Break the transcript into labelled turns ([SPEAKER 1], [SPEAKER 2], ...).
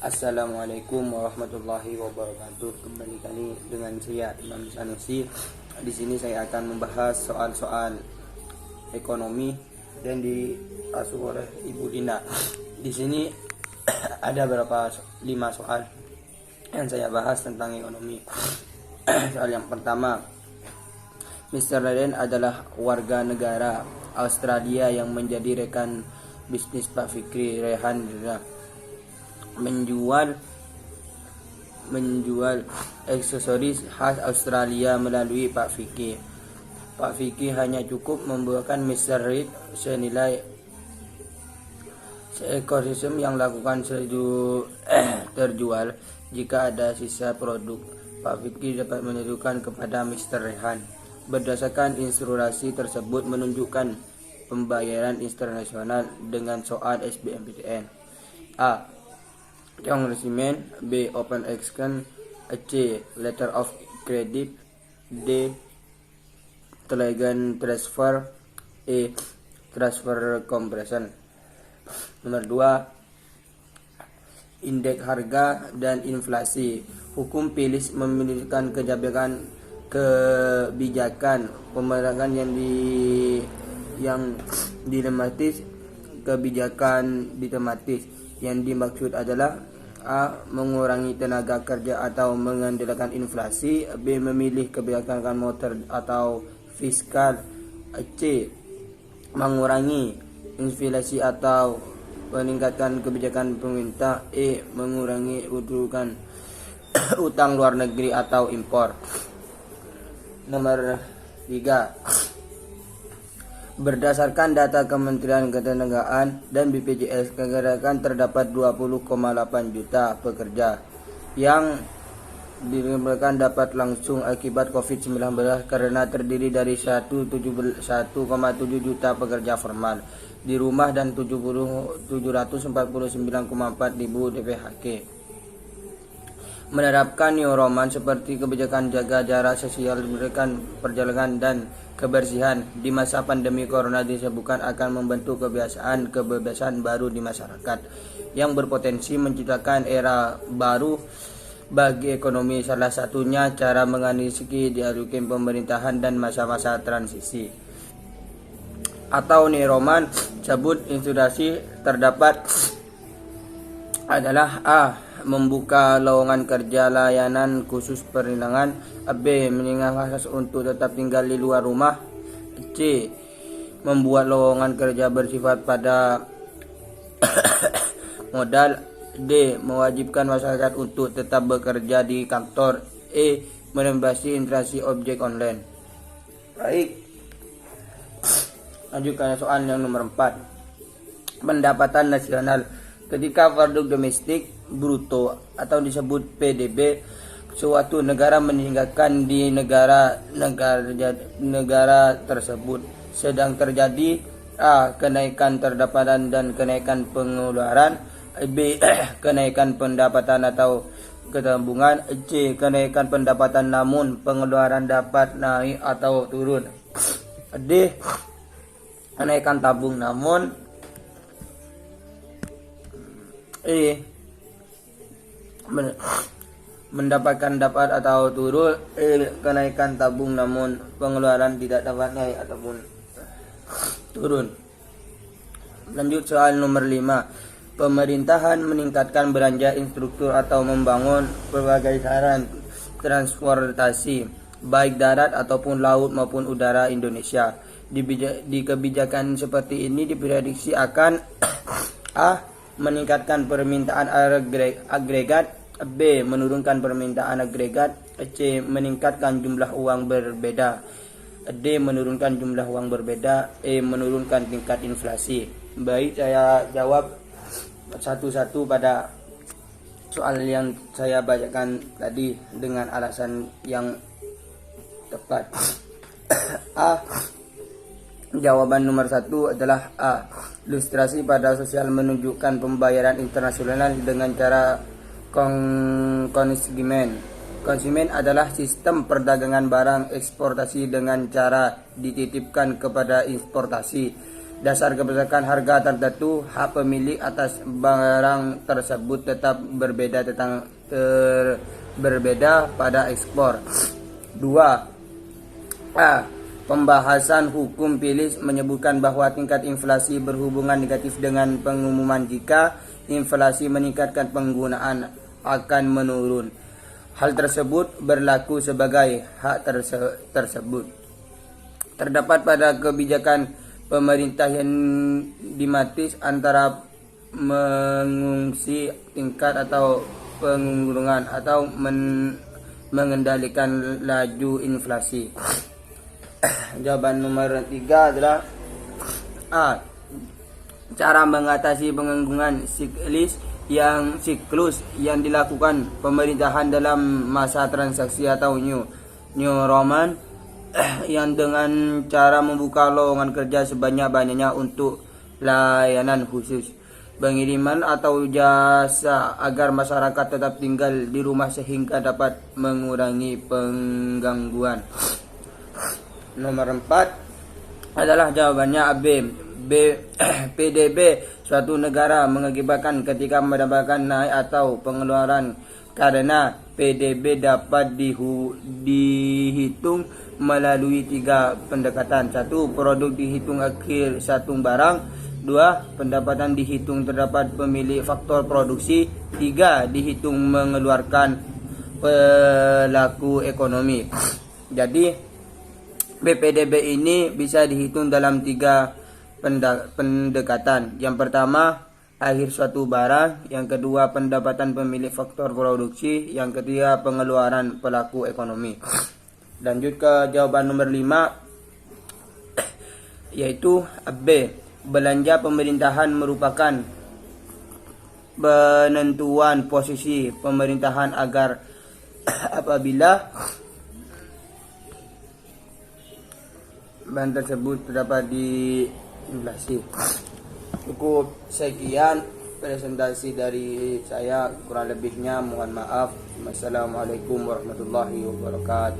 [SPEAKER 1] Assalamualaikum warahmatullahi wabarakatuh. Kembali kali dengan saya Imam Sanusi. Di sini saya akan membahas soal-soal ekonomi dan diasuh oleh Ibu Dina. Di sini ada 5 soal yang saya bahas tentang ekonomi. Soal yang pertama, Mr. Raden adalah warga negara Australia yang menjadi rekan bisnis Pak Fikri Rehan menjual aksesoris khas Australia melalui Pak Fikri. Pak Fikri hanya cukup membawakan Mr. Reed senilai seekor sistem yang lakukan terjual. Jika ada sisa produk, Pak Fikri dapat menunjukkan kepada Mr. Rehan. Berdasarkan instruksi tersebut menunjukkan pembayaran internasional dengan soal SBMPTN. A. Congressman. B. Open exchange. C. Letter of credit. D. Telegram transfer. E. Transfer compression. Nomor 2. Indeks harga dan inflasi. Hukum Phillips memiliki kebijakan pembayaran yang dilematis. Kebijakan ditematis yang dimaksud adalah A. Mengurangi tenaga kerja atau mengandalkan inflasi. B. Memilih kebijakan moneter atau fiskal. C. Mengurangi inflasi atau meningkatkan kebijakan pemerintah. E. Mengurangi utang luar negeri atau impor. Nomor 3. Berdasarkan data Kementerian Ketenagakerjaan dan BPJS Ketenagakerjaan terdapat 20,8 juta pekerja yang dirumahkan dapat langsung akibat COVID-19 karena terdiri dari 1,7 juta pekerja formal di rumah dan 749,4 ribu DPHK. Menerapkan New Roman seperti kebijakan jaga jarak sosial, memberikan perjalanan dan kebersihan di masa pandemi corona disebutkan akan membentuk kebiasaan baru di masyarakat yang berpotensi menciptakan era baru bagi ekonomi. Salah satunya cara mengantisipasi diadukan pemerintahan dan masa-masa transisi atau New Roman. Cabut instruksi terdapat adalah A. Membuka lowongan kerja layanan khusus perlindungan. B. Meninggalkan akses untuk tetap tinggal di luar rumah. C. Membuat lowongan kerja bersifat pada modal. D. Mewajibkan masyarakat untuk tetap bekerja di kantor. E. Menembasi interaksi objek online. Baik, lanjut ke soal yang nomor 4. Pendapatan nasional. Ketika produk domestik bruto atau disebut PDB suatu negara meninggalkan di negara tersebut sedang terjadi A. Kenaikan pendapatan dan kenaikan pengeluaran. B. Kenaikan pendapatan atau ketabungan. C. Kenaikan pendapatan namun pengeluaran dapat naik atau turun. D. Kenaikan tabung namun. E. Mendapatkan dapat atau turun. E. Kenaikan tabung namun pengeluaran tidak dapat naik ataupun turun. Lanjut soal nomor 5. Pemerintahan meningkatkan belanja infrastruktur atau membangun berbagai sarana transportasi baik darat ataupun laut maupun udara Indonesia. Di kebijakan seperti ini diprediksi akan A. Meningkatkan permintaan agregat. B. Menurunkan permintaan agregat. C. Meningkatkan jumlah uang berbeda. D. Menurunkan jumlah uang berbeda. E. Menurunkan tingkat inflasi. Baik, saya jawab satu-satu pada soal yang saya bacakan tadi dengan alasan yang tepat. A. Jawaban nomor 1 adalah A. Ilustrasi pada sosial menunjukkan pembayaran internasional dengan cara konsimen. Konsimen adalah sistem perdagangan barang eksportasi dengan cara dititipkan kepada importasi. Dasar kebijakan harga tertentu, hak pemilik atas barang tersebut tetap berbeda pada ekspor. 2. Pembahasan hukum pilih menyebutkan bahwa tingkat inflasi berhubungan negatif dengan pengumuman jika inflasi meningkatkan penggunaan akan menurun. Hal tersebut berlaku sebagai hak tersebut. Terdapat pada kebijakan pemerintah yang dimatis antara mengungsi tingkat atau penggunaan atau mengendalikan laju inflasi. Jawaban nomor 3 adalah A. Cara mengatasi pengangguran siklus yang dilakukan pemerintahan dalam masa transaksi atau new normal, yang dengan cara membuka lowongan kerja sebanyak-banyaknya untuk layanan khusus, pengiriman atau jasa agar masyarakat tetap tinggal di rumah sehingga dapat mengurangi penggangguan. Nomor 4 adalah jawabannya B. PDB suatu negara mengakibatkan ketika mendapatkan naik atau pengeluaran karena PDB dapat dihitung melalui 3 pendekatan. 1. Produk dihitung akhir satu barang. 2. Pendapatan dihitung terdapat pemilik faktor produksi. 3. Dihitung mengeluarkan pelaku ekonomi. Jadi BPDB ini bisa dihitung dalam 3 pendekatan. Yang pertama, akhir suatu barang. Yang kedua, pendapatan pemilik faktor produksi. Yang ketiga, pengeluaran pelaku ekonomi. Lanjut ke jawaban nomor 5, yaitu B. Belanja pemerintahan merupakan penentuan posisi pemerintahan agar apabila bahan tersebut terdapat di inflasi. Cukup sekian presentasi dari saya, kurang lebihnya mohon maaf. Wassalamualaikum warahmatullahi wabarakatuh.